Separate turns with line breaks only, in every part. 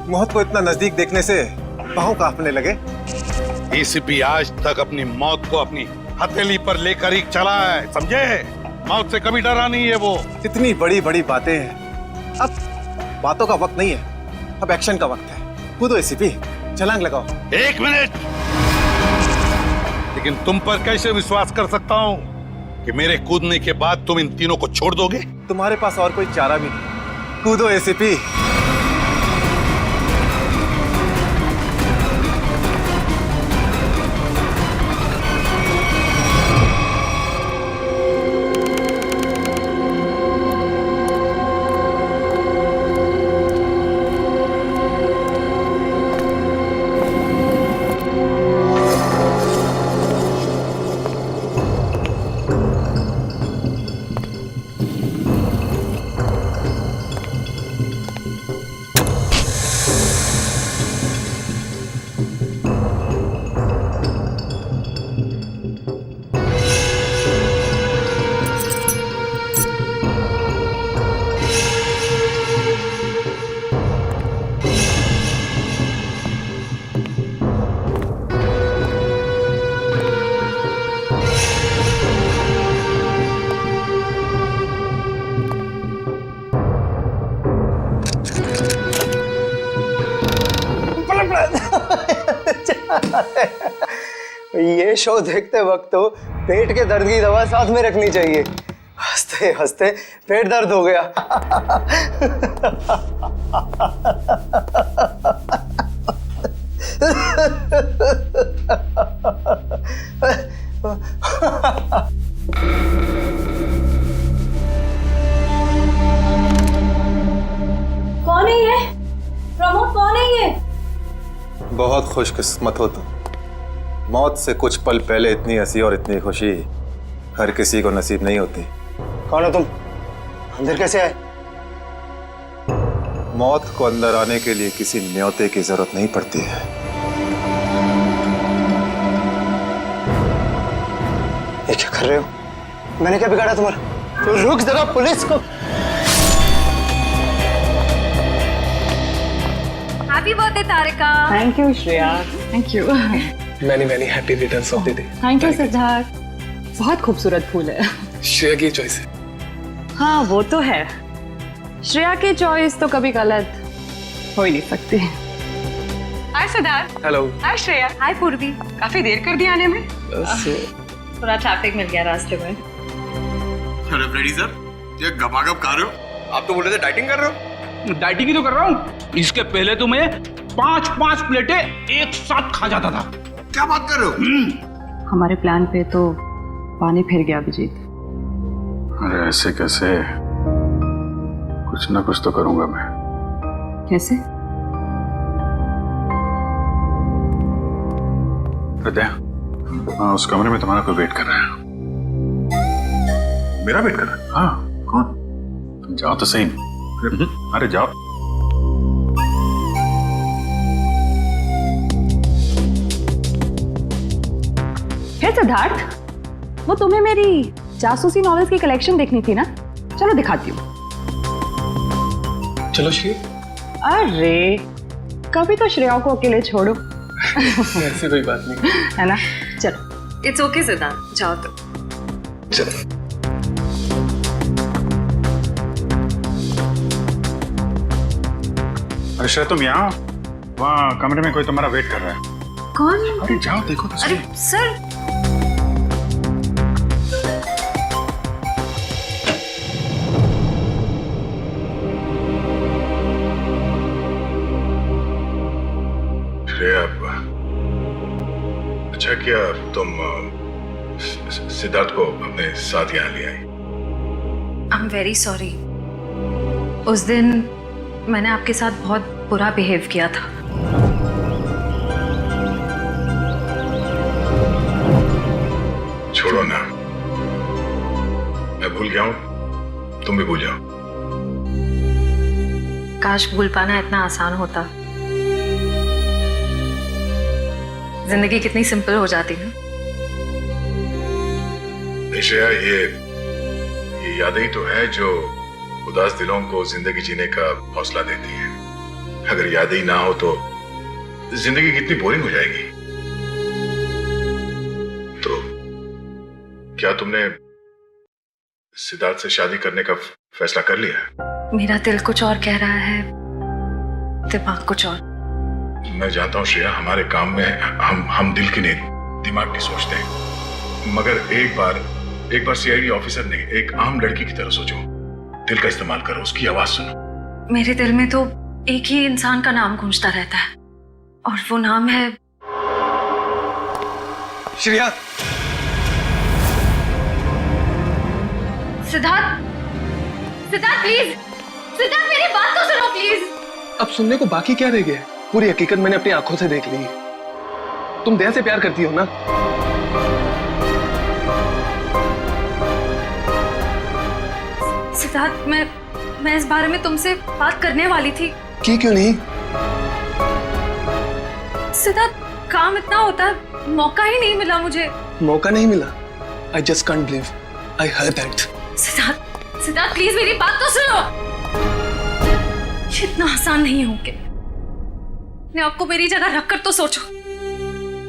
मौत को इतना नजदीक देखने से पांव कांपने लगे।
एसीपी आज तक अपनी मौत को अपनी हथेली पर लेकर ही चला है, समझे? मौत से कभी डरा नहीं है वो।
इतनी बड़ी बड़ी बातें हैं, अब बातों का वक्त नहीं है, अब एक्शन का वक्त है। कूदो एसीपी, छलांग लगाओ।
1 मिनट, लेकिन तुम पर कैसे विश्वास कर सकता हूं कि मेरे कूदने के बाद तुम इन तीनों को छोड़ दोगे?
तुम्हारे पास और कोई चारा भी नहीं। कूदो एसीपी।
ये शो देखते वक्त तो पेट के दर्द की दवा साथ में रखनी चाहिए। हंसते हंसते पेट दर्द हो गया।
कौन है ये? प्रमोद कौन है ये?
बहुत खुशकिस्मत हो तुम। मौत से कुछ पल पहले इतनी हंसी और इतनी खुशी हर किसी को नसीब नहीं होती।
कौन हो तुम? अंदर कैसे आए?
मौत को अंदर आने के लिए किसी न्योते की जरूरत नहीं पड़ती है।
ये क्या कर रहे हो? मैंने क्या बिगाड़ा तुम्हारा? तो रुक जरा, पुलिस को।
Happy birthday Tarika.
Thank you Shreya. Thank you.
Many happy returns of the day.
Thank you Siddharth. बहुत खूबसूरत फूल है।
श्रेया की चॉइस है।
हाँ वो तो है, श्रेया की चॉइस तो कभी गलत हो ही नहीं सकती। हाय सिद्धार्थ।
हेलो।
हाय श्रेया।
हाय पूर्वी।
काफी देर कर दी आने में।
थोड़ा ट्रैफिक मिल गया रास्ते में।
अरे फ्रेडी सर, ये गपागप खा रहे हो? आप तो बोल रहे थे डाइटिंग कर रहे हो।
डाइटिंग ही तो कर रहा हूँ। इसके पहले तो मैं 5-5 प्लेटें एक साथ खा जाता था।
क्या बात कर रहे हो?
हमारे प्लान पे तो पानी फिर गया अभिजीत।
अरे ऐसे कैसे? कुछ ना कुछ तो करूंगा मैं।
कैसे?
हृदय, उस कमरे में तुम्हारा कोई वेट कर रहा है।
मेरा वेट कर रहा है?
हाँ। कौन? तुम जाओ तो सही। अरे जाओ।
हे सिद्धार्थ, वो तुम्हें मेरी जासूसी नॉवेल्स की कलेक्शन देखनी थी ना? चलो दिखाती हूँ।
चलो श्रेया।
अरे कभी तो श्रेया को अकेले छोड़ो।
ऐसी कोई बात नहीं
है ना? चलो।
इट्स ओके सिद्धार्थ, जाओ तो।
चलो।
अरे श्रेया, तुम यहाँ? वहाँ कमरे में कोई तुम्हारा वेट कर रहा है।
कौन?
अरे जाओ देखो तो सही।
अरे सर।
श्रेया, अच्छा किया तुम सिद्धार्थ को अपने साथ यहाँ ले आई।
I am very sorry. उस दिन मैंने आपके साथ बहुत बुरा बिहेव किया था।
छोड़ो ना, मैं भूल गया हूँ, तुम भी भूल जाओ।
काश भूल पाना इतना आसान होता। जिंदगी कितनी सिंपल हो जाती है।
श्रेया, ये यादें ही तो है जो उदास दिलों को जिंदगी जीने का हौसला देती है
अगर यादें ही ना हो तो जिंदगी कितनी बोरिंग हो जाएगी। तो क्या तुमने सिद्धार्थ से शादी करने का फैसला कर लिया?
मेरा दिल कुछ और कह रहा है, दिमाग कुछ और।
मैं जानता हूँ श्रेया, हमारे काम में हम दिल की नहीं दिमाग की सोचते हैं, मगर एक बार सीआईडी ऑफिसर ने एक आम लड़की की तरह सोचो, दिल का इस्तेमाल करो, उसकी आवाज सुनो।
मेरे दिल में तो एक ही इंसान का नाम गूंजता रहता है और वो नाम है
श्रेया।
सिद्धार्थ। सिद्धार्थ प्लीज, सिद्धार्थ मेरी बात तो सुनो प्लीज।
अब सुनने को बाकी क्या रह गया? पूरी हकीकत मैंने अपनी आंखों से देख ली। तुम दया से प्यार करती हो ना?
सिद्धार्थ, मैं इस बारे में तुमसे बात करने वाली थी।
की क्यों नहीं?
सिद्धार्थ, काम इतना होता है, मौका ही नहीं मिला मुझे।
मौका नहीं मिला? I just can't believe I heard that.
Siddharth please मेरी बात तो सुनो। ये इतना आसान नहीं हो के मैं आपको मेरी जगह रखकर तो सोचो,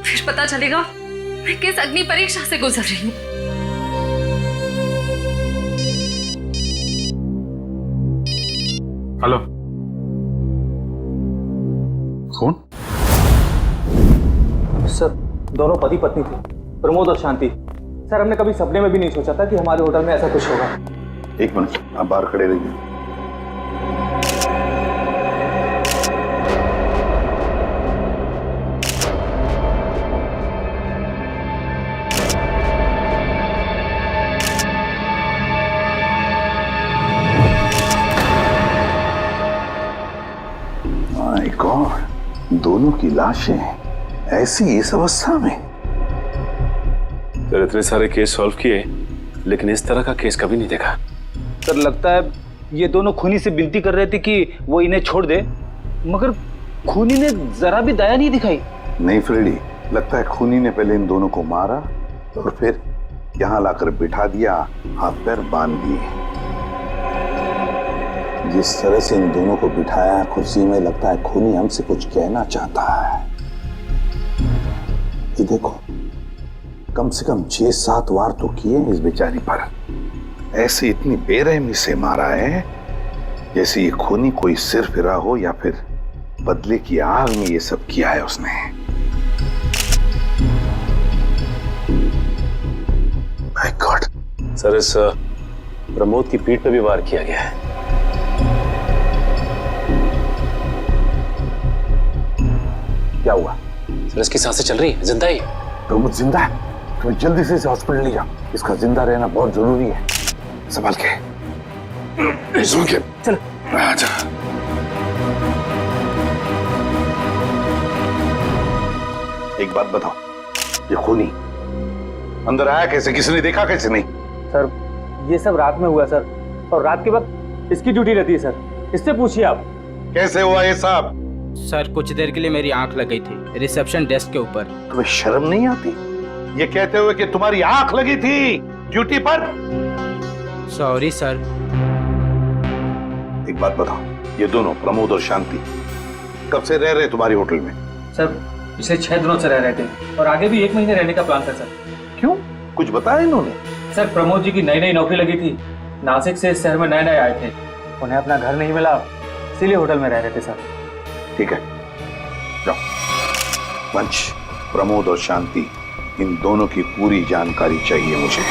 फिर पता चलेगा मैं किस अग्नि परीक्षा से गुजर रही हूँ।
हेलो, कौन?
सर, दोनों पति पत्नी थे, प्रमोद और शांति। सर, हमने कभी सपने में भी नहीं सोचा था कि हमारे होटल में ऐसा कुछ होगा।
एक मिनट, आप बाहर खड़े रहिए।
माय गॉड, दोनों की लाशें ऐसी इस अवस्था में।
सर, इतने सारे केस सॉल्व किए लेकिन इस तरह का केस कभी नहीं देखा।
सर, लगता है ये दोनों खूनी से विनती कर रहे थे कि वो इन्हें छोड़ दे, मगर खूनी ने जरा भी दया नहीं दिखाई।
नहीं फ्रेडी, लगता है खूनी ने पहले इन दोनों को मारा और फिर यहाँ लाकर बिठा दिया, हाथ पैर बांध दिए। जिस तरह से इन दोनों को बिठाया कुर्सी में, लगता है खूनी हमसे कुछ कहना चाहता है। ये देखो, कम से कम 6-7 वार तो किए इस बेचारी पर। ऐसे इतनी बेरहमी से मारा है जैसे ये खूनी कोई सिर फिरा हो या फिर बदले की आग में ये सब किया है उसने। My God.
सर, इस प्रमोद की पीठ पे भी वार किया गया है।
क्या हुआ?
सर, इसकी सांसें चल रही है, जिंदा ही है।
प्रमोद जिंदा है? तुम्हें जल्दी से इसे हॉस्पिटल ले जाओ, इसका जिंदा रहना बहुत जरूरी है। संभाल के,
चल आजा।
एक बात बताओ, ये खूनी अंदर आया कैसे? किसी ने देखा कैसे? नहीं
सर, ये सब रात में हुआ सर, और रात के वक्त इसकी ड्यूटी रहती है सर, इससे पूछिए आप।
कैसे हुआ ये सब?
सर, कुछ देर के लिए मेरी आंख लग गई थी रिसेप्शन डेस्क के ऊपर।
तुम्हें शर्म नहीं आती ये कहते हुए कि तुम्हारी आंख लगी थी ड्यूटी पर?
Sorry sir.
एक बात बताओ, ये दोनों प्रमोद और शांति कब से रह रहे तुम्हारी होटल में?
सर, पिछले 6 दिनों से रह रहे थे और आगे भी 1 महीने रहने का प्लान था सर।
क्यों, कुछ बताया इन्होंने?
सर, प्रमोद जी की नई नौकरी लगी थी, नासिक से इस शहर में नए आए थे, उन्हें अपना घर नहीं मिला, इसीलिए होटल में रह रहे थे सर।
ठीक है, जाओ। वंश, प्रमोद और शांति, इन दोनों की पूरी जानकारी चाहिए मुझे।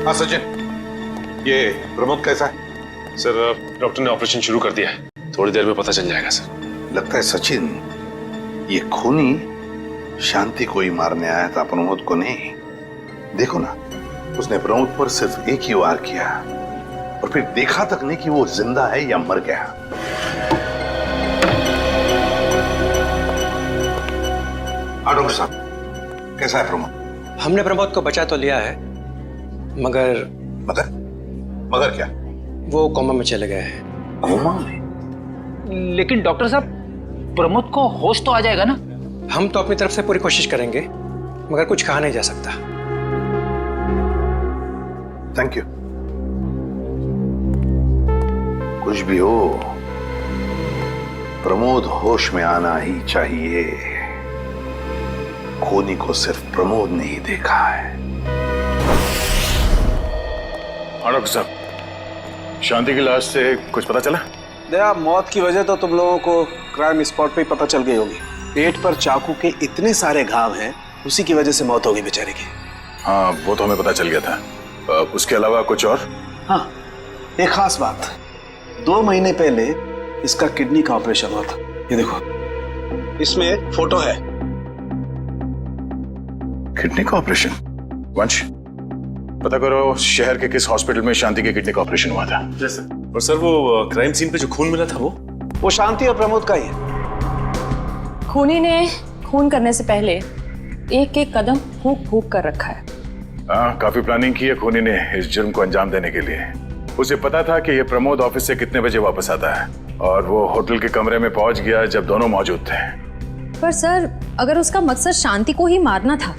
हाँ सचिन, ये प्रमोद कैसा है?
सर, डॉक्टर ने ऑपरेशन शुरू कर दिया है, थोड़ी देर में पता चल जाएगा सर।
लगता है सचिन, ये खूनी शांति को ही मारने आया था, प्रमोद को नहीं। देखो ना, उसने प्रमोद पर सिर्फ एक ही वार किया और फिर देखा तक नहीं कि वो जिंदा है या मर गया। डॉक्टर साहब, कैसा है प्रमोद?
हमने प्रमोद को बचा तो लिया है, मगर
मगर क्या?
वो कोमा में चले गए हैं।
कोमा में?
लेकिन डॉक्टर साहब, प्रमोद को होश तो आ जाएगा ना?
हम तो अपनी तरफ से पूरी कोशिश करेंगे, मगर कुछ कहा नहीं जा सकता।
Thank you. कुछ भी हो, प्रमोद होश में आना ही चाहिए। खूनी को सिर्फ प्रमोद ने ही देखा है।
डॉक्टर साहब, शांति की लाश से कुछ पता चला?
दया, मौत की वजह तो तुम लोगों को क्राइम स्पॉट पे ही पता चल गई होगी। पेट पर चाकू के इतने सारे घाव हैं, उसी की वजह से मौत हो गई बेचारे की।
हाँ, वो तो हमें पता चल गया था। उसके अलावा कुछ और?
हाँ, एक खास बात। 2 महीने पहले इसका किडनी का ऑपरेशन हुआ था। ये देखो, इसमें फोटो है।
किडनी का ऑपरेशन? वंश, पता करो शहर के किस हॉस्पिटल में शांति के किडनी का ऑपरेशन हुआ था।
जैसे? और सर, वो क्राइम सीन पे जो खून मिला था
वो शांति और प्रमोद का ही है।
खूनी ने खून करने से पहले एक एक कदम फूंक फूंक कर रखा है।
हाँ, काफी प्लानिंग की है खूनी ने इस जुर्म को अंजाम देने के लिए। उसे पता था कि ये प्रमोद ऑफिस से कितने बजे वापस आता है, और वो होटल के कमरे में पहुंच गया जब दोनों मौजूद थे।
पर सर, अगर उसका मकसद शांति को ही मारना था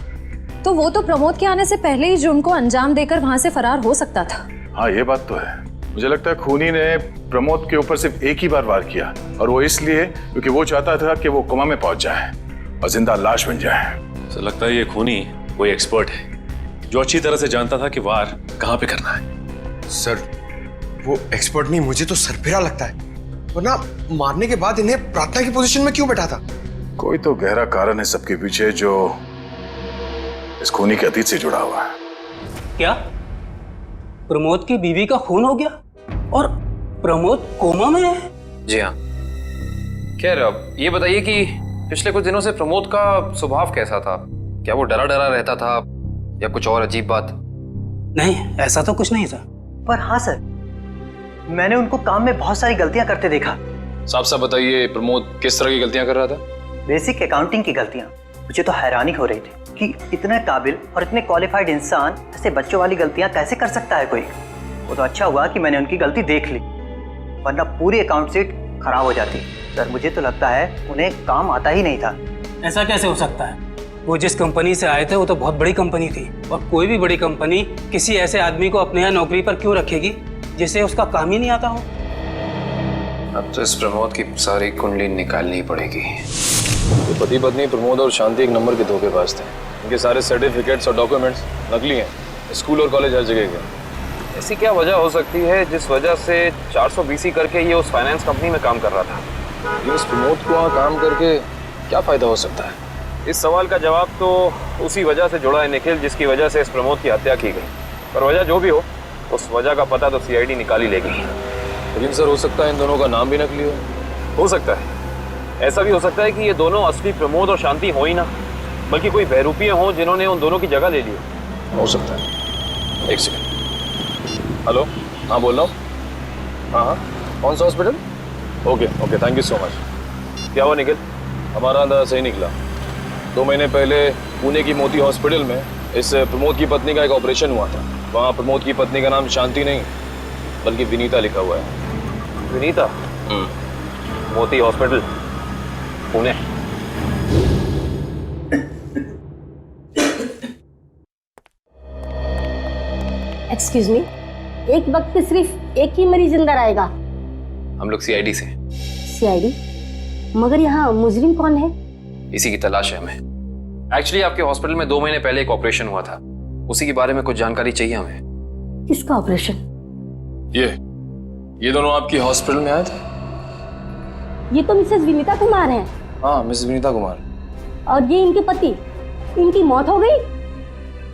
तो वो तो प्रमोद के आने से पहले ही जुर्म को अंजाम देकर वहां से फरार हो सकता था।
हाँ, ये बात तो है। मुझे लगता है खूनी ने प्रमोद के ऊपर सिर्फ एक ही बार वार किया, और वो इसलिए क्योंकि वो चाहता था कि वो कोमा में पहुंच जाए और जिंदा लाश बन जाए।
सर, लगता है ये खूनी कोई एक्सपर्ट है जो अच्छी तरह से जानता था कि वार कहाँ पे करना है।
सर, वो एक्सपर्ट नहीं, मुझे तो सरफिरा लगता है। वरना मारने के बाद इन्हें प्रार्थना की पोजीशन में क्यों बैठा था?
कोई तो गहरा कारण है सबके पीछे जो इस खूनी के अतीत से जुड़ा हुआ है।
क्या प्रमोद की बीवी का खून हो गया और प्रमोद कोमा में है?
जी हाँ। खैर, अब ये बताइए कि पिछले कुछ दिनों से प्रमोद का स्वभाव कैसा था? क्या वो डरा डरा रहता था या कुछ और अजीब बात?
नहीं, ऐसा तो कुछ नहीं था।
पर हाँ सर, मैंने उनको काम में बहुत सारी गलतियां करते देखा।
साफ साफ बताइए, प्रमोद किस तरह की गलतियां कर रहा था?
बेसिक अकाउंटिंग की गलतियां। मुझे तो हैरानी हो रही थी कि इतने काबिल और इतने क्वालिफाइड इंसान ऐसे बच्चों वाली गलतियां कैसे कर सकता है कोई। वो तो अच्छा हुआ कि मैंने उनकी गलती देख ली, वरना पूरी अकाउंट शीट खराब हो जाती। सर, मुझे तो लगता है उन्हें काम आता ही नहीं था।
ऐसा कैसे हो सकता है? वो जिस कंपनी से आए थे वो तो बहुत बड़ी कंपनी थी, और कोई भी बड़ी कंपनी किसी ऐसे आदमी को अपने यहाँ नौकरी पर क्यों रखेगी जिसे उसका काम ही नहीं आता हो?
अब तो इस प्रमोद की सारी कुंडली निकालनी पड़ेगी। तो पति पत्नी प्रमोद और शांति एक नंबर के धोखेबाज थे। इनके सारे सर्टिफिकेट्स और डॉक्यूमेंट्स नकली हैं। स्कूल और कॉलेज हर जगह के। ऐसी क्या वजह हो सकती है जिस वजह से 420 करके ये उस फाइनेंस कंपनी में काम कर रहा था? ये उस प्रमोद को वहाँ काम करके क्या फायदा हो सकता है? इस सवाल का जवाब तो उसी वजह से जुड़ा है निखिल, जिसकी वजह से इस प्रमोद की हत्या की गई। पर वजह जो भी हो, उस वजह का पता तो सीआईडी निकाल ही लेगी। लेकिन सर, हो सकता है इन दोनों का नाम भी नकली हो सकता है। ऐसा भी हो सकता है कि ये दोनों असली प्रमोद और शांति हो ही ना, बल्कि कोई बहरूपिये हों जिन्होंने उन दोनों की जगह ले ली हो सकता है। एक सेकंड। हेलो, हाँ बोल रहा हूँ। हाँ, कौन सा hospital? Okay, thank you so much. क्या हुआ निखिल? हमारा अंदाजा सही निकला। 2 महीने पहले पुणे की मोती हॉस्पिटल में इस प्रमोद की पत्नी का एक ऑपरेशन हुआ था। वहाँ प्रमोद की पत्नी का नाम शांति नहीं बल्कि विनीता लिखा हुआ है। विनीता? मोती हॉस्पिटल, पुणे।
एक्सक्यूज मी, एक वक्त पे सिर्फ एक ही मरीज अंदर आएगा?
हम लोग सीआईडी से।
सीआईडी? मगर यहाँ मुजरिम कौन है?
इसी की तलाश है हमें। एक्चुअली आपके हॉस्पिटल में 2 महीने पहले एक ऑपरेशन हुआ था, उसी के बारे में कुछ जानकारी चाहिए हमें।
किसका ऑपरेशन?
ये दोनों आपकी हॉस्पिटल में आए थे?
ये तो मिसेस विनीता कुमार हैं।
हाँ, मिसेस विनीता कुमार।
और ये इनके पति, इनकी मौत हो गई?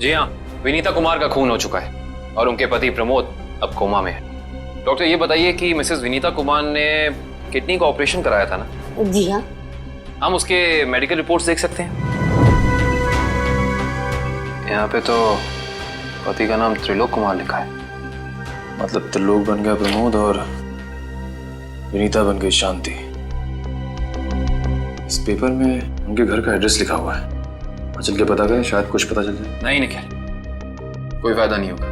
जी हाँ, विनीता कुमार का खून हो चुका है और उनके पति प्रमोद अब कोमा में है। डॉक्टर, ये बताइए कि मिसेस विनीता कुमार ने किडनी का ऑपरेशन कराया था ना?
जी हाँ।
हम उसके मेडिकल रिपोर्ट्स देख सकते हैं? यहाँ पे तो पति का नाम त्रिलोक कुमार लिखा है। मतलब त्रिलोक बन गया प्रमोद और विनीता बन गई शांति। इस पेपर में उनके घर का एड्रेस लिखा हुआ है। चल के पता करें, शायद कुछ पता चल जाए। नहीं निखिल, कोई फायदा नहीं होगा।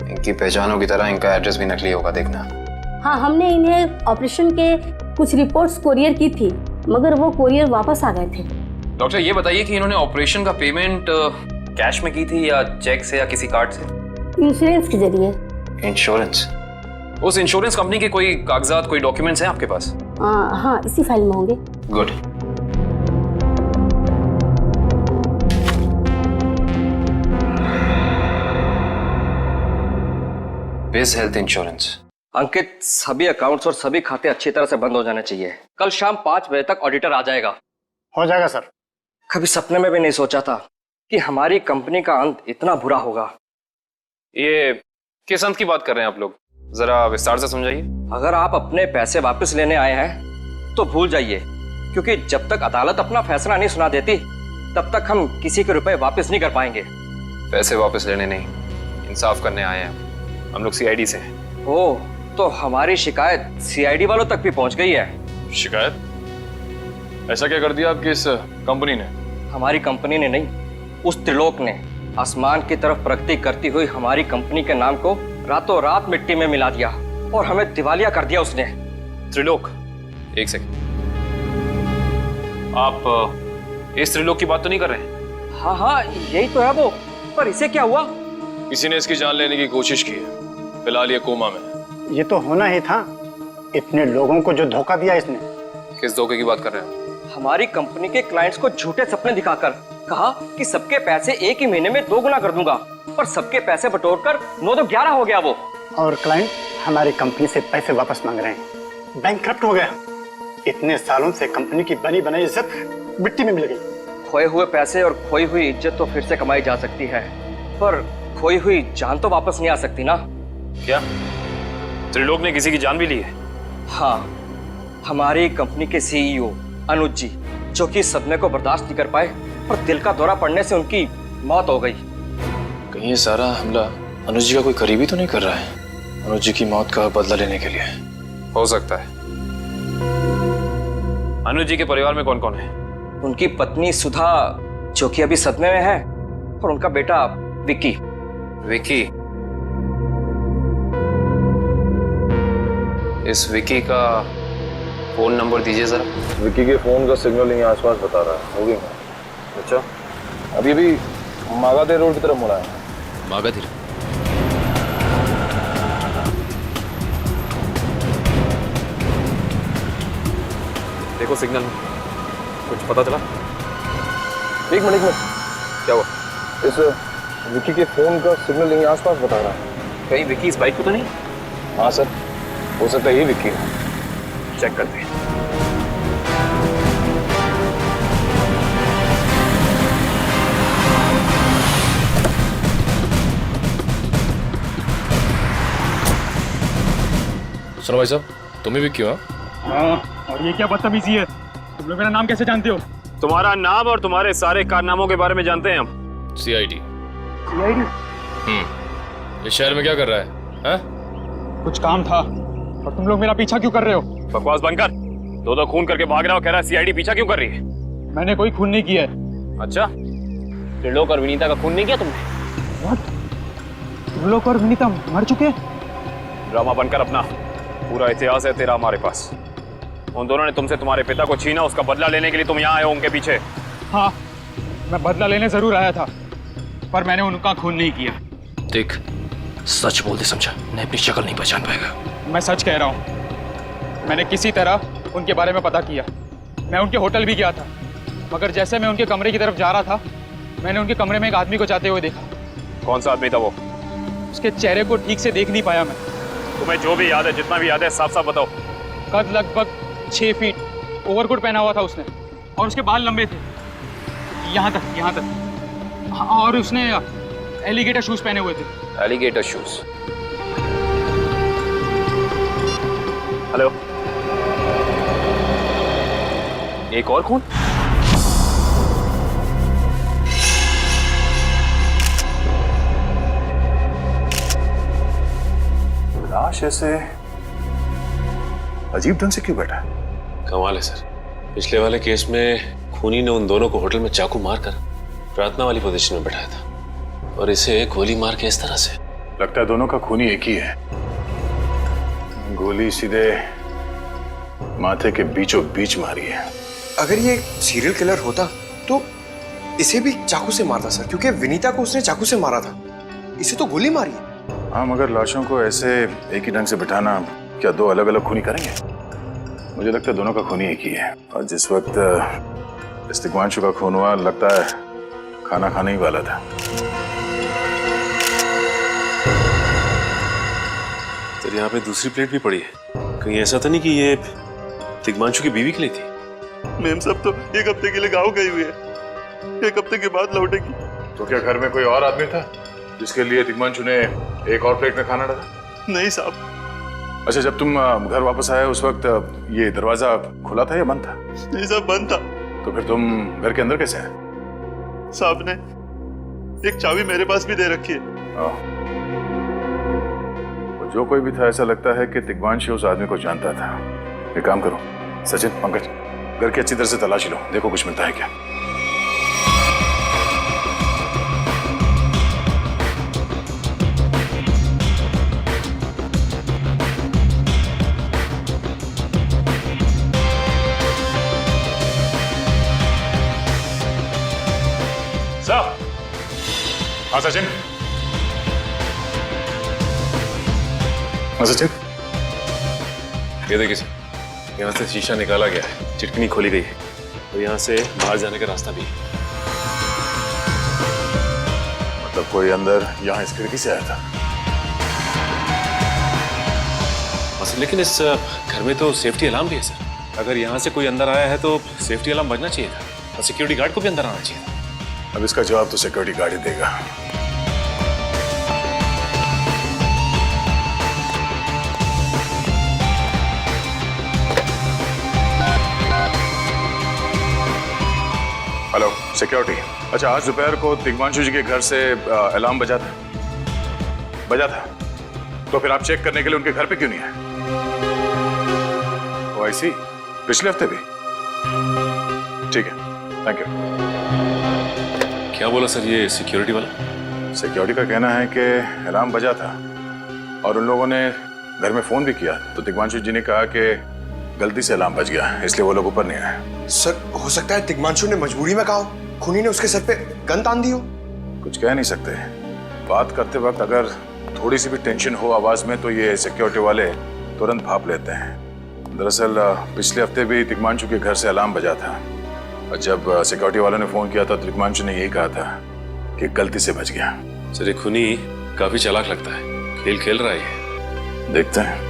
इनकी पहचानों की तरह इनका एड्रेस भी नकली होगा, देखना।
हाँ, हमने इन्हें ऑपरेशन के कुछ रिपोर्ट्स कोरियर की थी, मगर वो कोरियर वापस आ गए थे।
डॉक्टर, ये बताइए कि इन्होंने ऑपरेशन का पेमेंट कैश में की थी या चेक से या किसी कार्ड से?
इंश्योरेंस के जरिए।
इंश्योरेंस? उस इंश्योरेंस कंपनी के कोई कागजात, कोई डॉक्यूमेंट्स हैं आपके पास?
हाँ, इसी फाइल में होंगे।
Good. Base health insurance.
Ankit, सभी अकाउंट्स और सभी खाते अच्छी तरह से बंद हो जाने चाहिए। कल शाम 5 बजे तक ऑडिटर आ जाएगा।
हो जाएगा सर।
कभी सपने में भी नहीं सोचा था कि हमारी कंपनी का अंत इतना बुरा होगा।
ये किस अंत की बात कर रहे हैं आप लोग? जरा विस्तार से समझाइए।
अगर आप अपने पैसे वापस लेने आए हैं तो भूल जाइए, क्योंकि जब तक अदालत अपना फैसला नहीं सुना देती तब तक हम किसी के रुपए वापस नहीं कर पाएंगे।
पैसे वापस लेने नहीं, इंसाफ करने आए हैं हम लोग। सीआईडी से हैं।
ओह, तो हमारी शिकायत सीआईडी वालों तक भी पहुंच गई है।
शिकायत? ऐसा क्या कर दिया आपकी इस कंपनी ने?
हमारी कंपनी ने नहीं, उस त्रिलोक ने आसमान की तरफ प्रगति करती हुई हमारी कंपनी के नाम को रातों रात मिट्टी में मिला दिया और हमें दिवालिया कर दिया उसने।
त्रिलोक? एक सेकंड, आप इस त्रिलोक की बात तो नहीं कर रहे?
हाँ हाँ, यही तो है वो। पर इसे क्या हुआ?
किसी ने इसकी जान लेने की कोशिश की है। फिलहाल ये कोमा में।
ये तो होना ही था, इतने लोगों को जो धोखा दिया इसने।
किस धोखे की बात कर रहे हैं?
हमारी कंपनी के क्लाइंट्स को झूठे सपने दिखाकर कहा कि सबके पैसे एक ही महीने में 2 गुना कर दूंगा, पर सबके पैसे बटोरकर 9 तो 11 हो गया वो।
और क्लाइंट हमारी कंपनी से पैसे वापस मांग रहे हैं। बैंकक्रप्ट हो गया। इतने सालों से कंपनी की बनी बनाई इज्जत मिट्टी में मिल गई।
खोए हुए पैसे और खोई हुई इज्जत तो फिर से कमाई जा सकती है, पर खोई हुई जान तो वापस नहीं आ सकती ना।
क्या त्रिलोक ने किसी की जान भी ली है?
हाँ, हमारी कंपनी के सीईओ अनुज जी, जो कि सदमे को बर्दाश्त नहीं कर पाए और दिल का दौरा पड़ने से उनकी मौत हो गई।
कहीं ये सारा हमला अनुज जी का कोई करीबी तो नहीं कर रहा है? अनुज जी की मौत का बदला लेने के लिए? हो सकता है। अनुज जी के परिवार में कौन कौन है?
उनकी पत्नी सुधा, जो कि अभी सदमे में है, और उनका बेटा विक्की।
विक्की? इस विक्की का फोन नंबर दीजिए जरा।
विक्की के फोन का सिग्नल यहीं आसपास बता रहा है। होगी? अच्छा, अभी भी मागाधीर रोड की तरफ मुड़ा है।
मागाधीर? देखो सिग्नल, कुछ पता चला?
एक मिनट। क्या हुआ? इस विक्की के फोन का सिग्नल यहीं आसपास बता रहा है।
कहीं विक्की इस बाइक को तो नहीं?
हाँ सर, हो सकता है ये विक्की है।
चेक करते हैं। सुनो भाई साहब, तुम ही विक्की हो?
हाँ, और ये क्या बदतमीजी है? तुम लोग मेरा नाम कैसे जानते हो?
तुम्हारा नाम और तुम्हारे सारे कारनामों के बारे में जानते हैं हम। सीआईडी।
सीआईडी?
इस शहर में क्या कर रहा है? हा?
कुछ काम था, और तुम लोग मेरा पीछा क्यों कर रहे हो?
बकवास बंद कर। दो खून करके भाग रहा हो, कह रहा है सीआईडी पीछा क्यों कर रही है?
मैंने कोई खून नहीं किया है।
अच्छा, त्रिलोक और विनीता का खून नहीं किया तुमने?
What? त्रिलोक और विनीता मर चुके हैं?
ड्रामा बनकर अपना, पूरा इतिहास है तेरा हमारे पास। उन दोनों ने तुमसे तुम्हारे पिता को छीना, उसका बदला लेने के लिए तुम यहाँ आए हो उनके पीछे।
हाँ, मैं बदला लेने जरूर आया था, पर मैंने उनका खून नहीं किया।
देख, सच बोलते समझा, मैं अपनी शक्ल नहीं पहचान पाएगा।
मैं सच कह रहा हूँ, मैंने किसी तरह उनके बारे में पता किया। मैं उनके होटल भी गया था, मगर जैसे मैं उनके कमरे की तरफ जा रहा था, मैंने उनके कमरे में एक आदमी को जाते हुए देखा।
कौन सा आदमी था वो?
उसके चेहरे को ठीक से देख नहीं पाया मैं।
तुम्हें जो भी याद है, जितना भी याद है, साफ साफ बताओ।
कद लगभग 6 फीट, ओवरकोट पहना हुआ था उसने, और उसके बाल लंबे थे यहाँ तक। और उसने एलिगेटर शूज पहने हुए थे।
Alligator shoes? हेलो, एक और खून?
लाश ऐसे अजीब ढंग से क्यों बैठा है?
कमाल है सर, पिछले वाले केस में खूनी ने उन दोनों को होटल में चाकू मारकर प्रार्थना वाली पोजीशन में बैठाया था, और इसे गोली मार के इस तरह से।
लगता है दोनों का खूनी एक ही है। गोली सीधे माथे के बीचों बीच मारी है।
अगर ये सीरियल किलर होता तो इसे भी चाकू से मारता सर, क्योंकि विनीता को उसने चाकू से मारा था। इसे तो गोली मारी है।
हाँ, मगर लाशों को ऐसे एक ही ढंग से बिठाना क्या दो अलग अलग खूनी करेंगे? मुझे लगता है दोनों का खूनी एक ही है। और जिस वक्त इस तिग्मांशु का खून हुआ, लगता है खाना खाने ही वाला था।
तो यहाँ पे दूसरी प्लेट भी पड़ी है, कहीं ऐसा तो नहीं कि ये तिग्मांशु की बीवी के लिए थी?
मैम सब तो एक हफ्ते के लिए गाँव गई हुई है, एक हफ्ते के बाद लौटेगी।
तो क्या घर में कोई और आदमी था जिसके लिए तिग्मांशु ने एक और प्लेट में खाना डाला?
नहीं साहब।
अच्छा, जब तुम घर वापस आए उस वक्त ये दरवाजा खुला था या बंद था?
नहीं साहब, बंद था।
तो फिर तुम घर के अंदर कैसे आए?
साहब ने एक चाबी मेरे पास भी दे रखी है।
जो कोई भी था, ऐसा लगता है कि तिग्मांशु उस आदमी को जानता था। एक काम करो सचिन, पंकज, घर की अच्छी तरह से तलाशी लो, देखो कुछ मिलता है क्या। साहब। हाँ सचिन। हाँ सचिन।
ये देखिए सर, यहाँ से शीशा निकाला गया है, चिटकनी खोली गई है और यहाँ से बाहर जाने का रास्ता भी है।
मतलब कोई अंदर यहाँ इस खिड़की से आया था?
बस, लेकिन इस घर में तो सेफ्टी अलार्म भी है सर। अगर यहाँ से कोई अंदर आया है तो सेफ्टी अलार्म बजना चाहिए था और सिक्योरिटी गार्ड को भी अंदर आना चाहिए था।
अब इसका जवाब तो सिक्योरिटी गार्ड ही देगा। Hello security. अच्छा, आज दोपहर को तिग्मांशु जी के घर से अलार्म बजा था? बजा था। तो फिर आप चेक करने के लिए उनके घर पे क्यों नहीं आए? ओ आई सी, पिछले हफ्ते भी? ठीक है, थैंक यू।
क्या बोला सर ये सिक्योरिटी वाला?
सिक्योरिटी का कहना है कि अलार्म बजा था और उन लोगों ने घर में फोन भी किया, तो तिग्मांशु जी ने कहा कि गलती से अलार्म बज गया, इसलिए वो लोग ऊपर नहीं आए।
सर, हो सकता है तिग्मांशु ने मजबूरी में कहा, खूनी ने उसके सर पे गन तान दी हो।
कुछ कह नहीं सकते। बात करते वक्त अगर थोड़ी सी भी टेंशन हो आवाज में तो ये सिक्योरिटी वाले तुरंत भाप लेते हैं। दरअसल पिछले हफ्ते भी तिग्मांशु के घर से अलार्म बजा था और जब सिक्योरिटी वालों ने फोन किया था तो तिग्मांशु ने यही कहा था कि गलती से बच गया।
सर ये खूनी काफी चालाक लगता है, खेल खेल रहा है।
देखते हैं,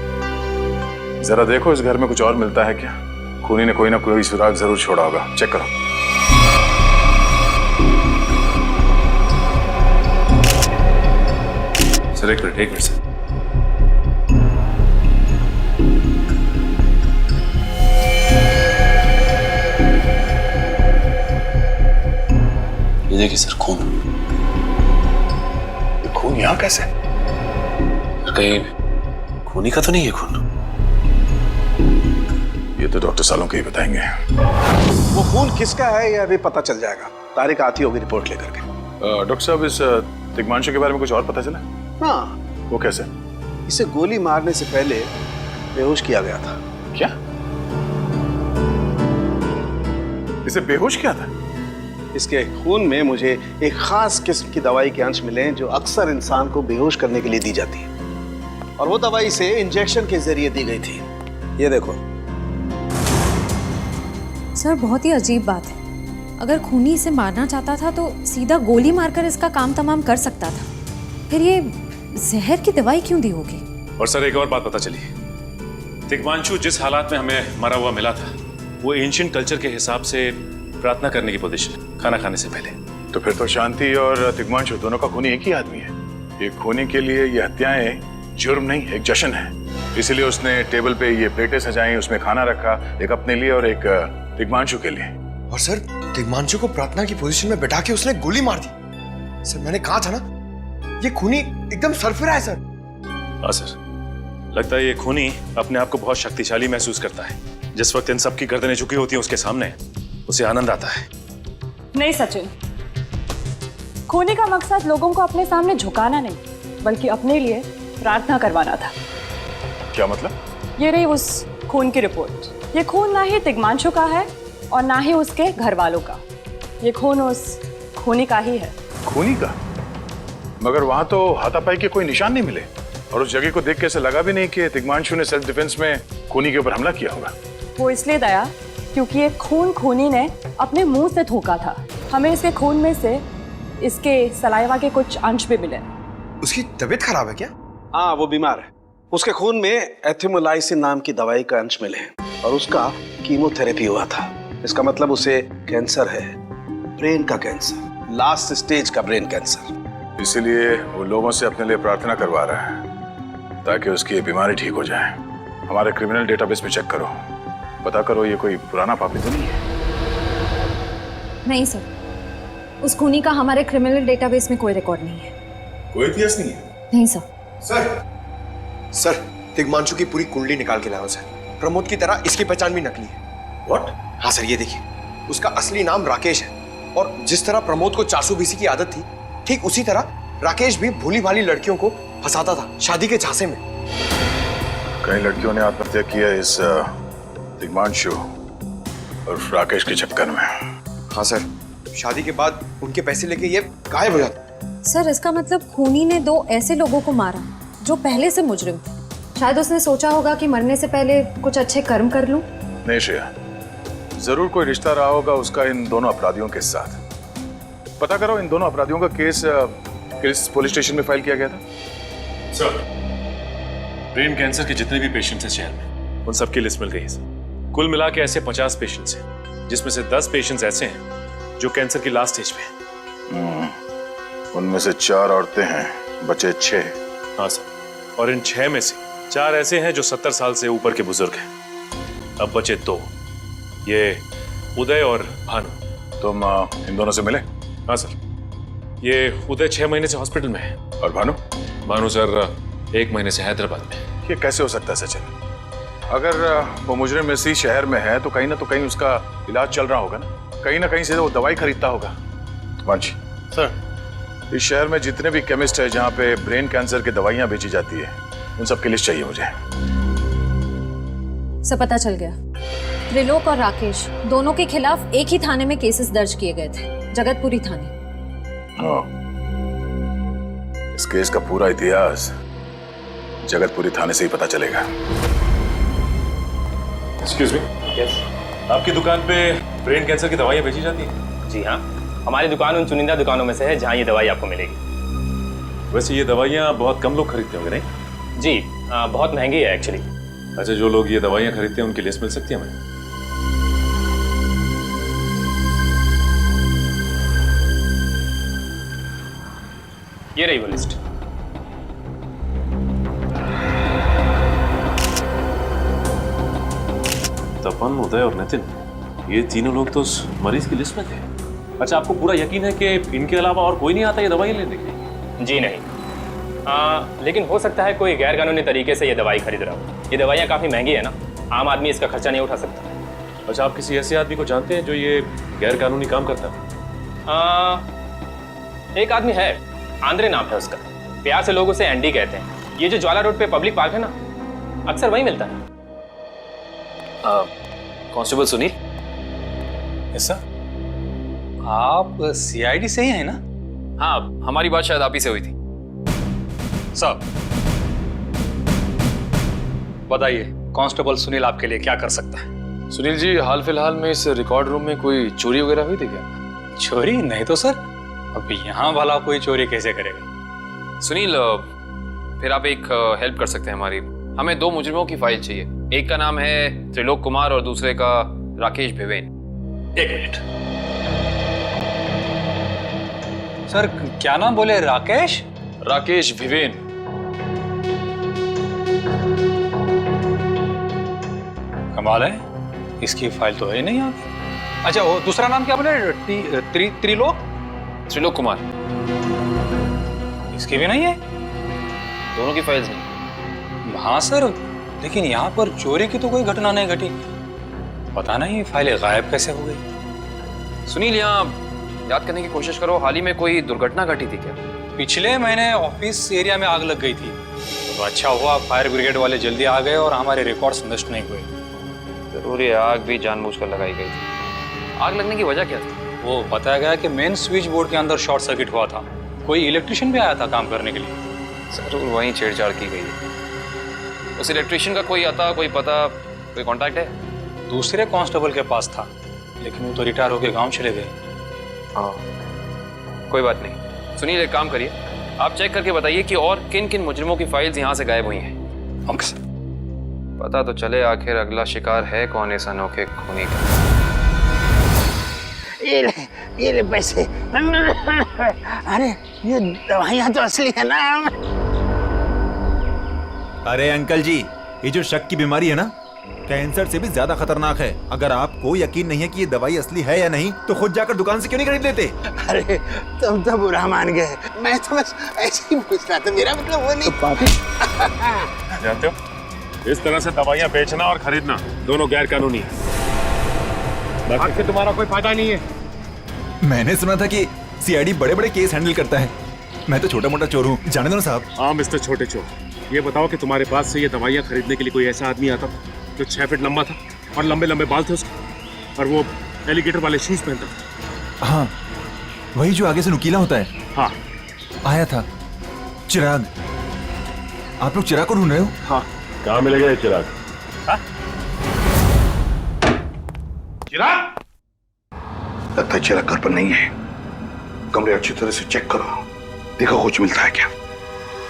जरा देखो इस घर में कुछ और मिलता है क्या। खूनी ने कोई ना कोई सुराग जरूर छोड़ा होगा, चेक करो।
सर एक मिनट सर। ये देखिए सर, खून।
ये खून यहाँ कैसे?
कहीं खूनी का तो नहीं है खून?
ये तो डॉक्टर सालों के ही बताएंगे।
वो खून किसका है ये अभी पता चल जाएगा। तारिक आती होगी रिपोर्ट लेकर के।
डॉक्टर साहब, इस तिग्मांशु के बारे में कुछ और पता चला?
हाँ।
वो कैसे?
इसे गोली मारने से पहले बेहोश किया गया था।
क्या? इसे बेहोश किया था?
इसके खून में मुझे एक खास किस्म की दवाई के अंश मिले हैं जो अक्सर इंसान को बेहोश करने के लिए दी जाती है, और वो दवाई इसे इंजेक्शन के जरिए दी गई थी। ये देखो।
सर बहुत ही अजीब बात है, अगर खूनी इसे मारना चाहता था तो सीधा गोली मारकर इसका काम तमाम कर सकता था, फिर ये जहर की दवाई क्यों दी होगी?
और सर एक और बात पता चली, तिग्मांशु जिस हालात में हमें मरा हुआ मिला था वो एंशिएंट कल्चर के हिसाब से प्रार्थना करने की पोजीशन, खाना खाने से पहले।
तो फिर तो शांति और तिग्मांशु दोनों का खूनी एक ही आदमी है। ये खूनी के लिए ये हत्याएं जुर्म नहीं, एक जश्न है। इसीलिए उसने टेबल पे ये प्लेटें सजाई, उसमें खाना रखा, एक अपने लिए और एक तिग्मांशु के लिए।
और सर, तिग्मांशु को प्रार्थना की पोजीशन में बैठा के उसने गोली मार दी। सर मैंने कहा था ना, ये खूनी एकदम सरफिरा है सर।
हाँ सर, लगता है ये खूनी अपने आप को बहुत शक्तिशाली महसूस करता है। जिस वक्त इन सब की गर्दनें झुकी होती हैं उसके सामने, उसे आनंद आता है।
नहीं सचिन, खूनी का मकसद लोगों को अपने सामने झुकाना नहीं, बल्कि अपने लिए प्रार्थना करवाना था।
क्या मतलब?
ये रही उस खून की रिपोर्ट। ये खून ना ही तिग्मांशु का है और ना ही उसके घर वालों का। ये खून उस खूनी का ही है।
खूनी का? मगर वहां तो हाथापाई के कोई निशान नहीं मिले और उस जगह को देख के ऐसा लगा भी नहीं कि तिग्मांशु ने सेल्फ डिफेंस में खूनी के ऊपर हमला किया होगा।
वो इसलिए दया क्योंकि ये खून खूनी ने अपने मुंह से थूका था। हमें इसके खून में से इसके सलाइवा के कुछ अंश भी मिले।
उसकी तबीयत खराब है क्या?
हाँ, वो बीमार है। उसके खून में एथिमोलाइसिन नाम की दवाई का अंश मिले हैं और उसका कीमोथेरेपी हुआ था। इसका मतलब उसे कैंसर है, ब्रेन का कैंसर, लास्ट स्टेज का ब्रेन कैंसर।
इसीलिए वो लोगों से अपने लिए प्रार्थना करवा रहा है ताकि उसकी ये बीमारी ठीक हो जाए। हमारे क्रिमिनल डेटाबेस में चेक करो, पता करो ये कोई पुराना पापी तो नहीं है।
नहीं सर, उस खूनी का हमारे क्रिमिनल डेटाबेस में कोई रिकॉर्ड नहीं है।
कोई इतिहास नहीं है?
नहीं सर।
सर तिग्मांशु की पूरी कुंडली निकाल के लाओ सर। प्रमोद की तरह इसकी पहचान भी नकली है।
व्हाट?
हाँ सर, ये देखिए, उसका असली नाम राकेश है और जिस तरह प्रमोद को 420 की आदत थी, ठीक उसी तरह राकेश भी भोली भाली लड़कियों को फंसाता था शादी के झांसे में।
कई लड़कियों ने आत्महत्या की है इस तिग्मांशु और राकेश के चक्कर में।
हाँ सर, शादी के बाद उनके पैसे लेके ये गायब हो जाता।
सर इसका मतलब खूनी ने 2 ऐसे लोगों को मारा जो पहले से मुजरिम थे। शायद उसने सोचा होगा कि मरने से पहले कुछ अच्छे कर्म कर लूं।
नहीं श्रेया, जरूर कोई रिश्ता रहा होगा उसका इन दोनों अपराधियों के साथ। पता करो इन दोनों अपराधियों का केस किस पुलिस स्टेशन में फाइल किया गया था?
सर, ब्रेन कैंसर के जितने भी पेशेंट्स हैं शहर में, उन सबकी लिस्ट मिल गई है सर। कुल मिला के ऐसे 50 पेशेंट्स हैं, जिसमें से 10 पेशेंट्स ऐसे हैं जो कैंसर की लास्ट स्टेज पे हैं।
उनमें से 4 औरतें हैं, बचे 6।
हाँ सर, और इन 6 में से 4 ऐसे हैं जो 70 साल से ऊपर के बुजुर्ग हैं। अब बचे 2, ये उदय और भानु।
तुम इन दोनों से मिले?
हाँ सर, ये उदय 6 महीने से हॉस्पिटल में है।
और भानु?
भानु सर 1 महीने से हैदराबाद में।
ये कैसे हो सकता है सचिन? अगर वो मुजरिम इसी शहर में है तो कहीं उसका इलाज चल रहा होगा ना कहीं से वो दवाई खरीदता होगा। वांची
सर,
इस शहर में जितने भी केमिस्ट है जहाँ पे ब्रेन कैंसर की दवाइयाँ बेची जाती है, उन सब की लिस्ट चाहिए मुझे।
सब पता चल गया। त्रिलोक और राकेश दोनों के खिलाफ एक ही थाने में केसेस दर्ज किए गए थे, जगतपुरी थाने।
इस केस का पूरा इतिहास जगतपुरी थाने से ही पता चलेगा।
एक्सक्यूज मी,
यस,
आपकी दुकान पे ब्रेन कैंसर की दवाइयाँ बेची जाती हैं?
जी हाँ, हमारी दुकान उन चुनिंदा दुकानों में से है जहाँ ये दवाई आपको मिलेगी।
वैसे ये दवाइयाँ बहुत कम लोग खरीदते होंगे नहीं?
जी, बहुत महंगी है एक्चुअली।
अच्छा, जो लोग ये दवाइयाँ खरीदते हैं उनकी लिस्ट मिल सकती है हमें?
ये रही वो लिस्ट।
तपन, उदय और नितिन, ये तीनों लोग तो उस मरीज की लिस्ट में थे। अच्छा, आपको पूरा यकीन है कि इनके अलावा और कोई नहीं आता ये दवाई लेने के लिए?
जी नहीं, लेकिन हो सकता है कोई गैर कानूनी तरीके से ये दवाई खरीद रहा हो। ये दवाइयाँ काफ़ी महंगी है ना, आम आदमी इसका खर्चा नहीं उठा सकता।
अच्छा, आप किसी ऐसे आदमी को जानते हैं जो ये गैर कानूनी काम करता है?
एक आदमी है, आंद्रे नाम है उसका। प्यार से लोग उसे एंडी कहते हैं। ये जो ज्वाला रोड पे पब्लिक पार्क है ना, अक्सर वहीं मिलता है।
कांस्टेबल सुनील?
Yes sir. आप सीआईडी से ही हैं ना?
हाँ, हमारी बात शायद आप ही से हुई थी।
सर बताइए, कांस्टेबल सुनील आपके लिए क्या कर सकता है?
सुनील जी, हाल फिलहाल में इस रिकॉर्ड रूम में कोई चोरी वगैरह हुई थी क्या?
चोरी नहीं तो सर, अब यहाँ वाला कोई चोरी कैसे करेगा?
सुनील, फिर आप एक हेल्प कर सकते हैं हमारी। हमें 2 मुजरिमों की फाइल चाहिए। एक का नाम है त्रिलोक कुमार और दूसरे का राकेश भिवेन।
1 मिनट सर, क्या नाम बोले? राकेश?
राकेश भिवेन।
कमाल है, इसकी फाइल तो है नहीं यहाँ। अच्छा, वो दूसरा नाम क्या बोले? त्रिलोक?
त्रिलोक कुमार।
इसकी भी नहीं है?
दोनों की फाइल्स नहीं।
हाँ सर, लेकिन यहाँ पर चोरी की तो कोई घटना नहीं घटी। पता नहीं फाइलें गायब कैसे हो गई।
सुनील, यहाँ याद करने की कोशिश करो, हाल ही में कोई दुर्घटना घटी थी क्या?
पिछले महीने ऑफिस एरिया में आग लग गई थी, तो अच्छा हुआ फायर ब्रिगेड वाले जल्दी आ गए और हमारे रिकॉर्ड्स नष्ट नहीं हुए।
जरूर ये आग भी जानबूझकर लगाई गई थी। आग लगने की वजह क्या थी?
वो बताया गया कि मेन स्विच बोर्ड के अंदर शॉर्ट सर्किट हुआ था, कोई इलेक्ट्रिशियन भी आया था काम करने के लिए?
जरूर वहीं छेड़छाड़ की गई है। उस इलेक्ट्रिशियन का कोई आता, कोई पता, कोई कांटेक्ट है?
दूसरे कांस्टेबल के पास था, लेकिन वो तो रिटायर होके गांव चले गए।
हाँ, कोई बात नहीं। सुनिए, एक काम करिए, आप चेक करके बताइए कि और किन किन मुजरिमों की फाइल्स यहाँ से गायब हुई हैं।
Okay sir.
पता तो चले आखिर अगला शिकार है कौन इस अनोखे खूनी का।
ये ले पैसे। अरे ये दवाइयाँ तो असली है ना।
अरे अंकल जी, ये जो शक की बीमारी है ना, कैंसर से भी ज्यादा खतरनाक है। अगर आपको यकीन नहीं है कि ये दवाई असली है या नहीं, तो खुद जाकर दुकान से क्यों नहीं खरीद लेते?
अरे तुम तो बुरा मान गए, मैं तो बस ऐसे ही पूछ रहा था, मेरा मतलब वो नहीं।
जानते हो, इस तरह से दवाइयाँ बेचना और खरीदना दोनों गैर कानूनी है। बाकी तुम्हारा कोई फायदा नहीं है।
मैंने सुना था कि सीआईडी बड़े बड़े केस हैंडल करता है। मैं तो छोटा मोटा चोर हूँ, जाने दो ना साहब।
हाँ मिस्टर छोटे चोर, ये बताओ कि तुम्हारे पास से ये दवाइयाँ खरीदने के लिए कोई ऐसा आदमी आता जो 6 फीट लंबा था और लंबे लंबे बाल थे उसके, और वो एलिगेटर वाले शूज पहनता था?
हाँ, वही जो आगे से नुकीला होता है।
हाँ,
आया था चिराग। आप लोग चिराग को ढूंढ रहे हो?
हाँ। कहाँ मिलेगा ये चिराग?
चिराग? लगता है चिराग घर पर नहीं है। कमरे अच्छी तरह से चेक करो, देखो कुछ मिलता है क्या।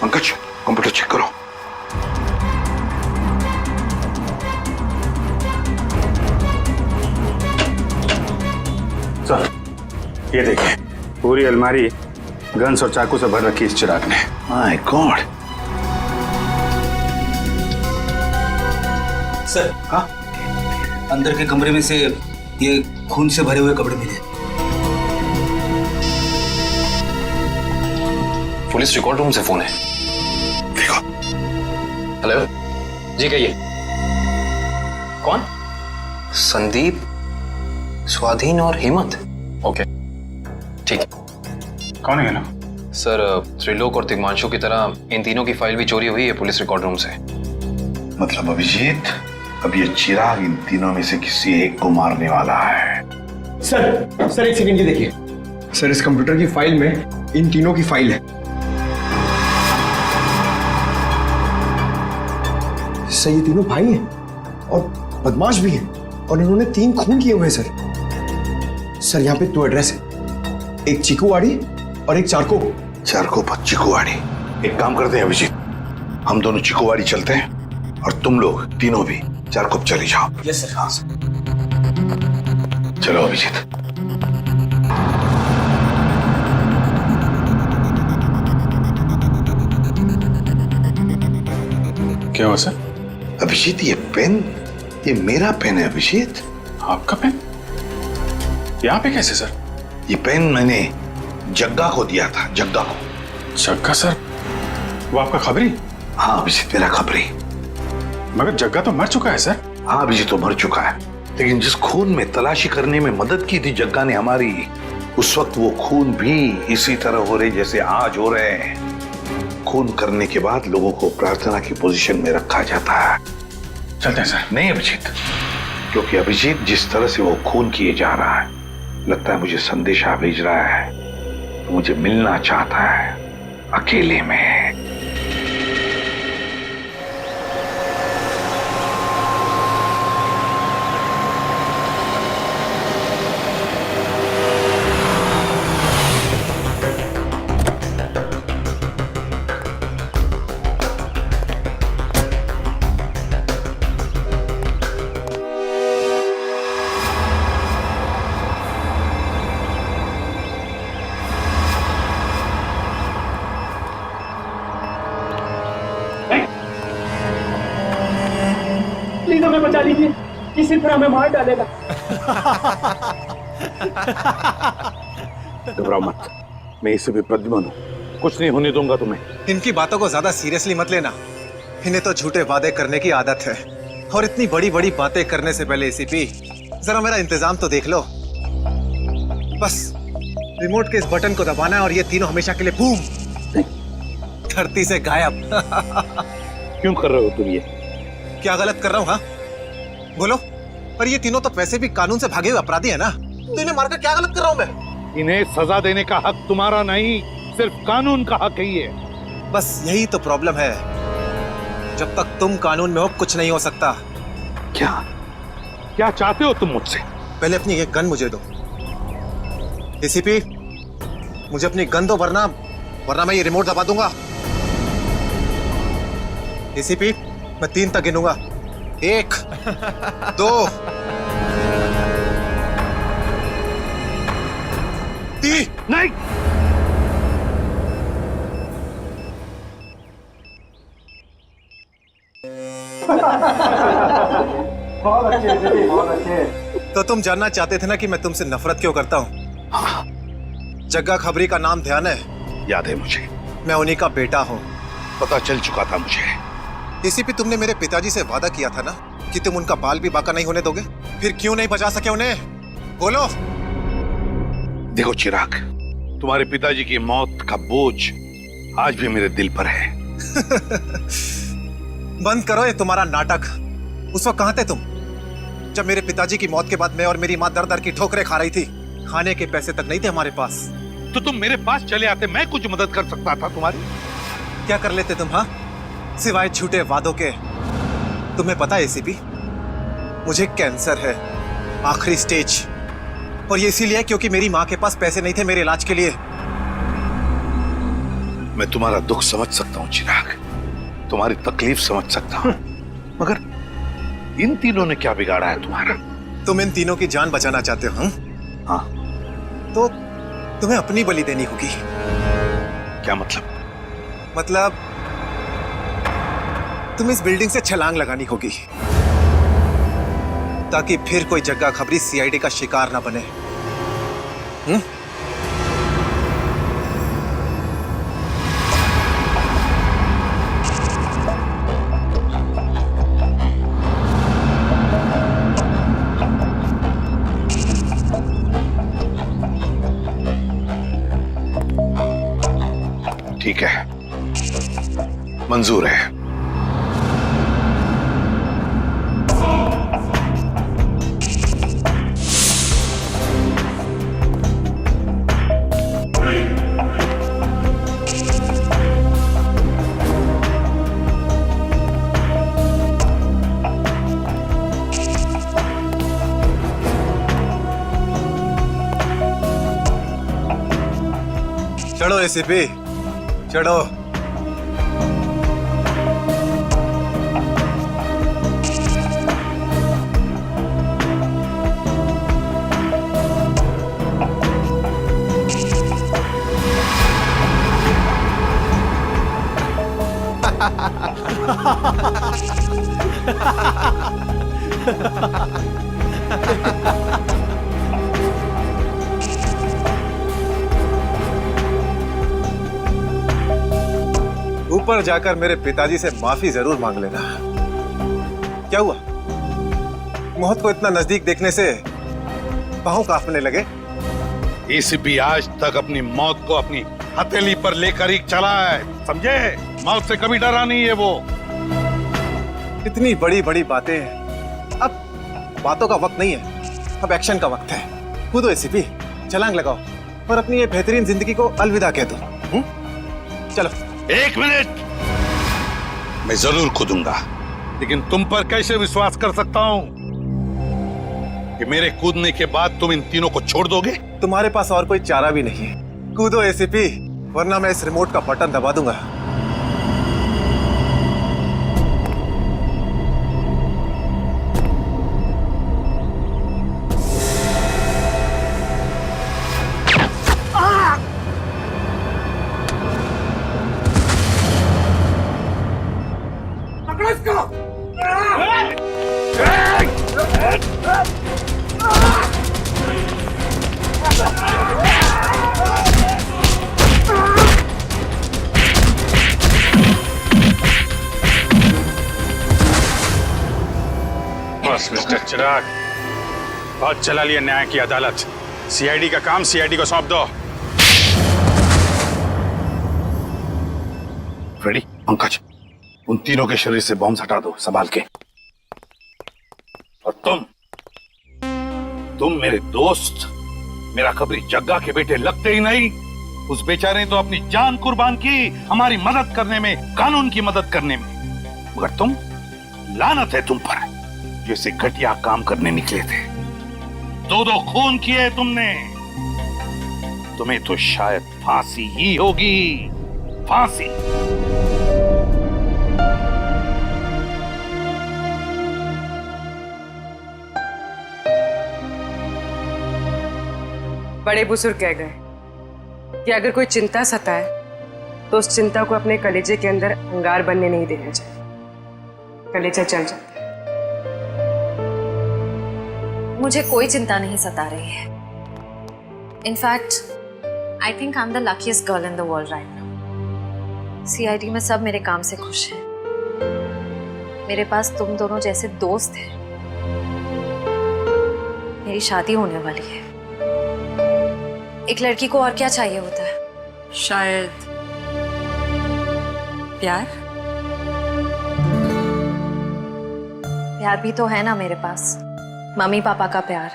पंकज, कंप्यूटर चेक करो।
सर, ये देखिए, पूरी अलमारी गन्स और चाकू से भर रखी इस चिराग ने।
My God.
सर, हाँ, अंदर के कमरे में से ये खून से भरे हुए कपड़े मिले।
पुलिस रिकॉर्ड रूम से फोन है।
देखो।
हेलो जी, कहिए। कौन? संदीप, स्वाधीन और हेमंत। ओके, ठीक है।
कौन है ना?
सर, त्रिलोक और तिग्मांशु की तरह इन तीनों की फाइल भी चोरी हुई है पुलिस रिकॉर्ड रूम से।
मतलब अभिजीत, अब ये चिराग इन तीनों में से किसी एक को मारने वाला है।
सर एक सेकंड, ये देखिए सर, इस कंप्यूटर की फाइल में इन तीनों की फाइल है। सर, ये तीनों भाई हैं और बदमाश भी हैं, और इन्होंने 3 खून किए हुए हैं सर। यहाँ पे 2 एड्रेस है, एक चीकूवाड़ी और एक चारको।
चारको पर चीकूवाड़ी। एक काम करते हैं अभिजीत, हम दोनों चीकूवाड़ी चलते हैं और तुम लोग तीनों भी चारको चले जाओ।
Yes sir. हाँ सर।
चलो अभिजीत।
क्या हुआ सर?
अभिजीत, ये पेन, ये मेरा पेन है अभिजीत।
आपका पेन? यहाँ पे कैसे सर?
ये पेन मैंने जग्गा को दिया था। जग्गा को।
जग्गा सर? वो आपका खबरी?
हाँ अभिजीत, मेरा खबरी।
मगर जग्गा तो मर चुका है सर।
हाँ अभिजीत, तो मर चुका है, लेकिन जिस खून में तलाशी करने में मदद की थी जग्गा ने हमारी, उस वक्त वो खून भी इसी तरह हो रहे जैसे आज हो रहे हैं। खून करने के बाद लोगों को प्रार्थना की पोजीशन में रखा जाता है।
चलते हैं सर।
नहीं अभिजीत, क्योंकि अभिजीत जिस तरह से वो खून किए जा रहा है, लगता है मुझे संदेशा भेज रहा है, तो मुझे मिलना चाहता है अकेले में।
प्लीज हमें बचा लीजिए, किसी तरह हमें मार डालेगा।
घबराओ मत, मैं इसे भी प्रद्युम्न हूं, कुछ नहीं होने दूंगा तुम्हें।
इनकी बातों को ज्यादा सीरियसली मत लेना, इन्हें तो झूठे वादे करने की आदत है, और इतनी बड़ी बड़ी बातें करने से पहले एसीपी जरा मेरा इंतजाम तो देख लो। बस रिमोट के इस बटन को दबाना है और ये तीनों हमेशा के लिए बूम, धरती से गायब।
क्यों कर रहे हो तुम ये?
क्या गलत कर रहा हूँ? हाँ बोलो। पर ये तीनों तो वैसे भी कानून से भागे हुए अपराधी है ना, तो इन्हें मारकर क्या गलत कर रहा हूँ मैं?
इन्हें सजा देने का हक तुम्हारा नहीं, सिर्फ कानून का हक है ये।
बस यही तो प्रॉब्लम है, जब तक तुम कानून में हो कुछ नहीं हो सकता।
क्या क्या चाहते हो तुम मुझसे?
पहले अपनी ये गन मुझे दो। एसीपी, मुझे अपनी गन दो, वरना मैं ये रिमोट दबा दूंगा। एसीपी, मैं 3 तक गिनूंगा। 1 2 3।
नहीं,
बहुत अच्छे बहुत अच्छे।
तो तुम जानना चाहते थे ना कि मैं तुमसे नफरत क्यों करता हूँ?
हाँ।
जग्गा खबरी का नाम ध्यान है?
याद है मुझे।
मैं उन्हीं का बेटा हूँ।
पता चल चुका था मुझे।
एसीपी, तुमने मेरे पिताजी से वादा किया था ना कि तुम उनका बाल भी बाका नहीं होने दोगे। फिर क्यों नहीं बचा सके उन्हें? बोलो।
देखो चिराग, तुम्हारे पिताजी की मौत का बोझ आज भी मेरे दिल पर है।
बंद करो ये तुम्हारा नाटक। उस वक्त कहाँ थे तुम जब मेरे पिताजी की मौत के बाद मैं और मेरी माँ दर दर की ठोकरें खा रही थी? खाने के पैसे तक नहीं थे हमारे पास।
तो तुम मेरे पास चले आते, मैं कुछ मदद कर सकता था तुम्हारी।
क्या कर लेते तुम? हाँ, सिवाय झूठे वादों के। तुम्हें पता है एसीपी, मुझे कैंसर है, आखिरी स्टेज। और ये इसीलिए क्योंकि मेरी माँ के पास पैसे नहीं थे मेरे इलाज के लिए।
मैं तुम्हारा दुख समझ सकता हूँ चिराग, तुम्हारी तकलीफ समझ सकता हूँ, मगर इन तीनों ने क्या बिगाड़ा है तुम्हारा?
तुम इन तीनों की जान बचाना चाहते हो?
हाँ।
तो तुम्हें अपनी बलि देनी होगी।
क्या मतलब?
मतलब तुम इस बिल्डिंग से छलांग लगानी होगी, ताकि फिर कोई जग्गा खबरी सीआईडी का शिकार ना बने।
ठीक है, मंजूर है।
चढ़ो एसीपी, चढ़ो। ऊपर जाकर मेरे पिताजी से माफी जरूर मांग लेना। क्या हुआ? मौत को इतना नजदीक देखने से पांव कांपने लगे?
एसीपी आज तक अपनी मौत को अपनी हथेली पर लेकर ही चला है, समझे? मौत से कभी डरा नहीं है वो।
इतनी बड़ी बड़ी बातें, अब बातों का वक्त नहीं है, अब एक्शन का वक्त है। कूदो एसीपी, छलांग लगाओ और अपनी ये बेहतरीन जिंदगी को अलविदा कह दो। चलो।
1 मिनट, मैं जरूर कूदूंगा, लेकिन तुम पर कैसे विश्वास कर सकता हूं कि मेरे कूदने के बाद तुम इन तीनों को छोड़ दोगे?
तुम्हारे पास और कोई चारा भी नहीं है। कूदो एसीपी, वरना मैं इस रिमोट का बटन दबा दूंगा।
बस मिस्टर चिराग, बहुत चला लिया न्याय की अदालत। सीआईडी का काम सीआईडी को सौंप दो।
रेडी? पंकज, उन तीनों के शरीर से बॉम्ब हटा दो संभाल के। और तुम मेरे दोस्त, मेरा खबरी जग्गा के बेटे लगते ही नहीं, उस बेचारे ने तो अपनी जान कुर्बान की हमारी मदद करने में, कानून की मदद करने में। मगर तुम, लानत है तुम पर, जैसे घटिया काम करने निकले थे। दो खून किए तुमने। तुम्हें तो शायद फांसी ही होगी, फांसी।
बड़े बुजुर्ग कह गए कि अगर कोई चिंता सताए तो उस चिंता को अपने कलेजे के अंदर अंगार बनने नहीं देना चाहिए। कलेजा जल जाता है।
मुझे कोई चिंता नहीं सता रही है। In fact I think I am the luckiest girl in the world right now. CID में सब मेरे काम से खुश हैं। मेरे पास तुम दोनों जैसे दोस्त हैं। मेरी शादी होने वाली है। एक लड़की को और क्या चाहिए होता है?
शायद प्यार।
प्यार भी तो है ना मेरे पास। मम्मी पापा का प्यार,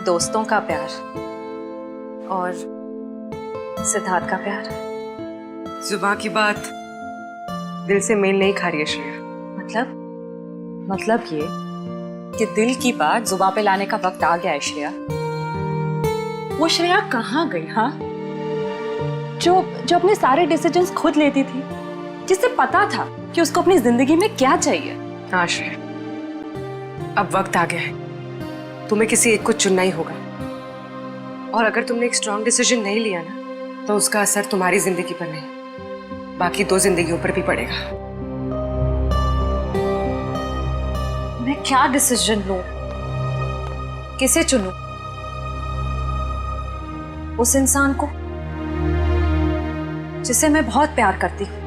दोस्तों का प्यार और सिद्धार्थ का प्यार।
जुबान की बात दिल से मेल नहीं खा रही है श्रेया।
मतलब ये कि दिल की बात जुबान पे लाने का वक्त आ गया है श्रेया। वो श्रेया कहाँ गई? हाँ, जो अपने सारे डिसीजंस खुद लेती थी, जिसे पता था कि उसको अपनी जिंदगी में क्या चाहिए।
हाँ श्रेया, अब वक्त आ गया है। तुम्हें किसी एक को चुनना ही होगा। और अगर तुमने एक स्ट्रॉन्ग डिसीजन नहीं लिया ना, तो उसका असर तुम्हारी जिंदगी पर नहीं, बाकी 2 जिंदगियों पर भी पड़ेगा।
मैं क्या डिसीजन लूं? किसे चुनूं? उस इंसान को जिसे मैं बहुत प्यार करती हूं,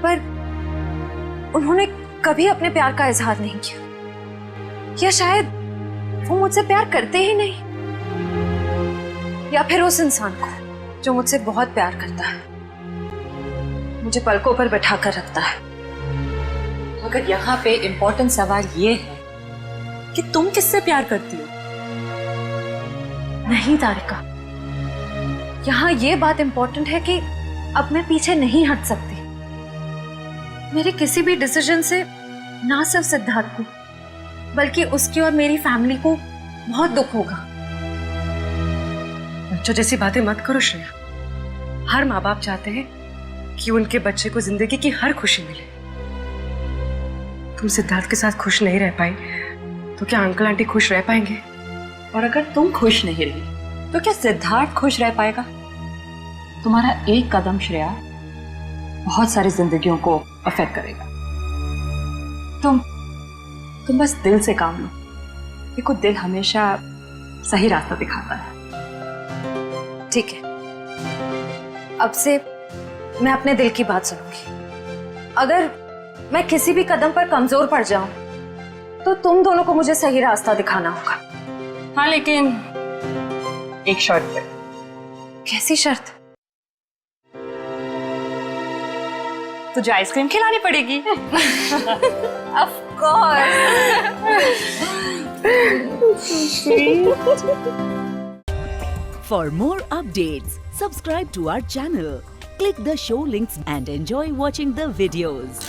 पर उन्होंने कभी अपने प्यार का इजहार नहीं किया, या शायद वो मुझसे प्यार करते ही नहीं, या फिर उस इंसान को जो मुझसे बहुत प्यार करता है, मुझे पलकों पर बैठा कर रखता है।
मगर यहाँ पे इम्पोर्टेंट सवाल ये है कि तुम किससे प्यार करती हो?
नहीं तारिका, यहाँ ये बात इम्पोर्टेंट है कि अब मैं पीछे नहीं हट सकती। मेरे किसी भी डिसीजन से ना सिर्फ सिद्धार्थ को, बल्कि उसकी और मेरी फैमिली को बहुत दुख होगा।
बच्चों जैसी बातें मत करो श्रेया। हर माँ बाप चाहते हैं कि उनके बच्चे को जिंदगी की हर खुशी मिले। तुम सिद्धार्थ के साथ खुश नहीं रह पाई तो क्या अंकल आंटी खुश रह पाएंगे?
और अगर तुम खुश नहीं रही तो क्या सिद्धार्थ खुश रह पाएगा? तुम्हारा एक कदम श्रेया बहुत सारी जिंदगियों को अफेक्ट करेगा। तुम बस दिल से काम लो। देखो, दिल हमेशा सही रास्ता दिखाता है।
ठीक है, अब से मैं अपने दिल की बात सुनूंगी। अगर मैं किसी भी कदम पर कमजोर पड़ जाऊं तो तुम दोनों को मुझे सही रास्ता दिखाना होगा।
हाँ, लेकिन एक शर्त पे।
कैसी शर्त?
तुझे आइसक्रीम खिलानी पड़ेगी।
Of course.
For more updates, subscribe to our channel, click the show links and enjoy watching the videos.